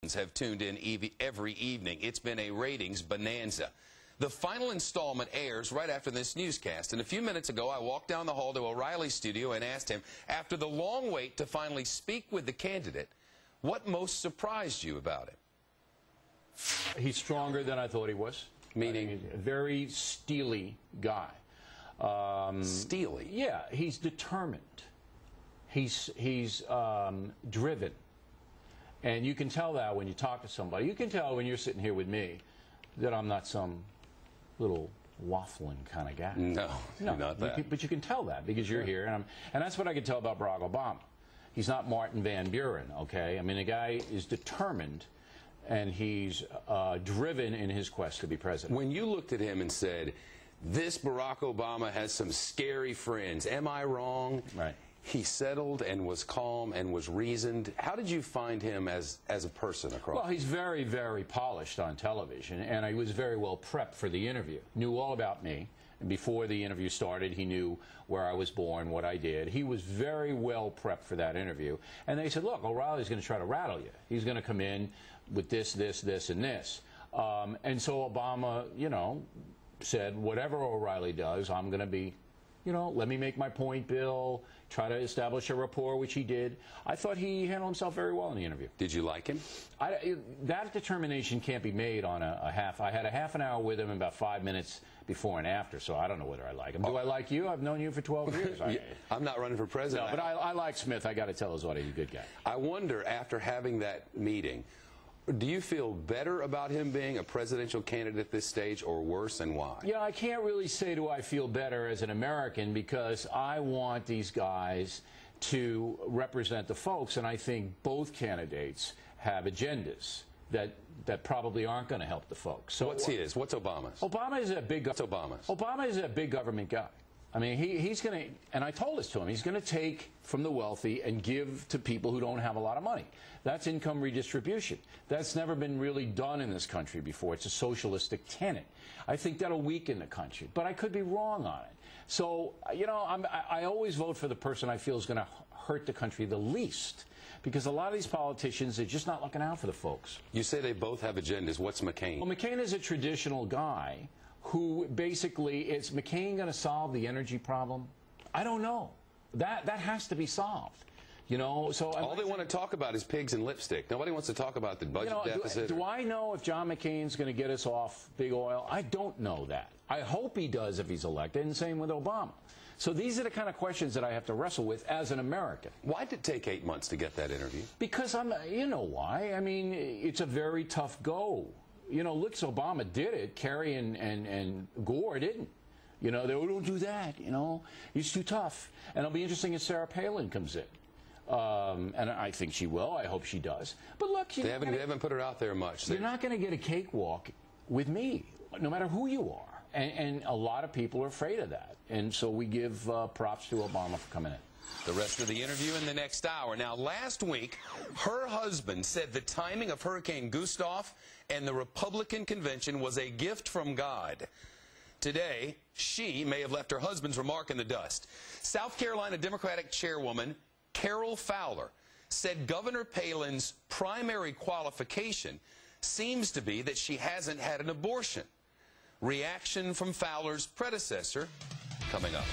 Have tuned in every evening. It's been a ratings bonanza. The final installment airs right after this newscast. And a few minutes ago, I walked down the hall to O'Reilly's studio and asked him, after the long wait to finally speak with the candidate, what most surprised you about him? He's stronger than I thought he was. Meaning? A very steely guy. Steely? Yeah, he's determined. He's driven. And you can tell that when you talk to somebody. You can tell when you're sitting here with me that I'm not some little waffling kind of guy. No, not that. But you can tell that because you're here. And that's what I can tell about Barack Obama. He's not Martin Van Buren, okay? I mean, the guy is determined, and he's driven in his quest to be president. When you looked at him and said, this Barack Obama has some scary friends, am I wrong? Right. He settled and was calm and was reasoned. How did you find him as a person across? Well, he's very, very polished on television, and he was very well prepped for the interview. Knew all about me. And before the interview started, he knew where I was born, what I did. He was very well prepped for that interview. And they said, look, O'Reilly's going to try to rattle you. He's going to come in with this, this, this, and this. And so Obama, you know, said, whatever O'Reilly does, I'm going to be, you know, let me make my point, Bill. Try to establish a rapport, which he did. I thought he handled himself very well in the interview. Did you like him? That determination can't be made on a half. I had a half an hour with him, about 5 minutes before and after, so I don't know whether I like him. Do I like you? I've known you for 12 years. I'm not running for president. No, but I like Smith. I got to tell his audience, he's a good guy. I wonder, after having that meeting, do you feel better about him being a presidential candidate at this stage, or worse, and why? Yeah, I can't really say do I feel better as an American, because I want these guys to represent the folks, and I think both candidates have agendas that probably aren't going to help the folks. So what's his? What's Obama's? Obama is a big. What's Obama's? Obama is a big government guy. I mean, he's going to, and I told this to him, he's going to take from the wealthy and give to people who don't have a lot of money. That's income redistribution. That's never been really done in this country before. It's a socialistic tenet. I think that'll weaken the country, but I could be wrong on it. So, you know, I always vote for the person I feel is going to hurt the country the least, because a lot of these politicians are just not looking out for the folks. You say they both have agendas. What's McCain? Well, McCain is a traditional guy who basically, is McCain going to solve the energy problem? I don't know. That has to be solved. You know, so all they want to talk about is pigs and lipstick. Nobody wants to talk about the budget deficit. Do I know if John McCain's going to get us off big oil? I don't know that. I hope he does if he's elected, and same with Obama. So these are the kind of questions that I have to wrestle with as an American. Why did it take 8 months to get that interview? Because you know why. I mean, it's a very tough go. You know, look, Obama did it. Kerry and Gore didn't. You know, they don't do that. You know, he's too tough. And it'll be interesting if Sarah Palin comes in. And I think she will. I hope she does. But look, they haven't put her out there much. You're not going to get a cakewalk with me, no matter who you are. And a lot of people are afraid of that. And so we give props to Obama for coming in. The rest of the interview in the next hour. Now, last week, her husband said the timing of Hurricane Gustav and the Republican convention was a gift from God. Today, she may have left her husband's remark in the dust. South Carolina Democratic Chairwoman Carol Fowler said Governor Palin's primary qualification seems to be that she hasn't had an abortion. Reaction from Fowler's predecessor coming up.